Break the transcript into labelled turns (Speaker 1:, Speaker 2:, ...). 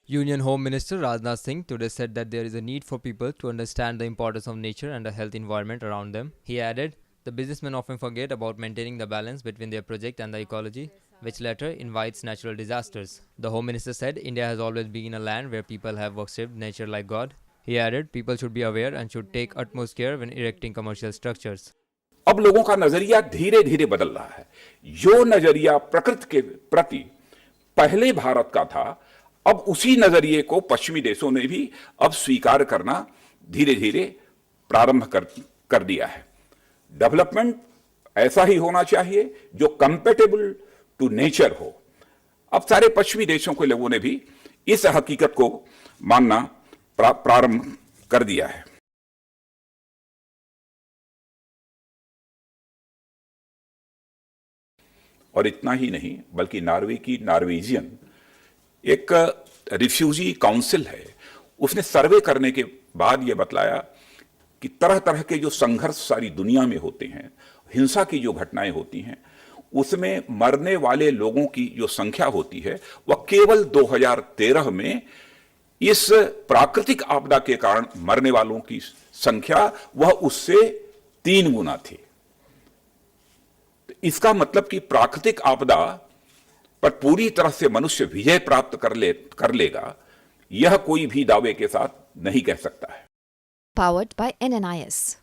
Speaker 1: Union Home Minister Rajnath Singh today said that there is a need for people to understand the importance of nature and the health environment around them. He added, the businessmen often forget about maintaining the balance between their project and the ecology, which later invites natural disasters. The Home Minister said India has always been a land where people have worshipped nature like God. He added, people should be aware and should take utmost care when erecting commercial structures.
Speaker 2: अब लोगों का नजरिया धीरे धीरे बदल रहा है। जो नजरिया प्रकृति के प्रति पहले भारत का था, अब उसी नजरिए को पश्चिमी देशों ने भी अब स्वीकार करना धीरे धीरे प्रारंभ कर दिया है। डेवलपमेंट ऐसा ही होना चाहिए जो कंपैटिबल टू नेचर हो। अब सारे पश्चिमी देशों के लोगों ने भी इस हकीकत को मानना प्रारंभ कर दिया है। और इतना ही नहीं, बल्कि नॉर्वे की नॉर्वेजियन एक रिफ्यूजी काउंसिल है, उसने सर्वे करने के बाद यह बतलाया कि तरह तरह के जो संघर्ष सारी दुनिया में होते हैं, हिंसा की जो घटनाएं होती हैं, उसमें मरने वाले लोगों की जो संख्या होती है वह केवल 2013 में इस प्राकृतिक आपदा के कारण मरने वालों की संख्या वह उससे 3 गुना थी। इसका मतलब कि प्राकृतिक आपदा पर पूरी तरह से मनुष्य विजय प्राप्त कर लेगा, यह कोई भी दावे के साथ नहीं कह सकता है।
Speaker 3: Powered by NNIS.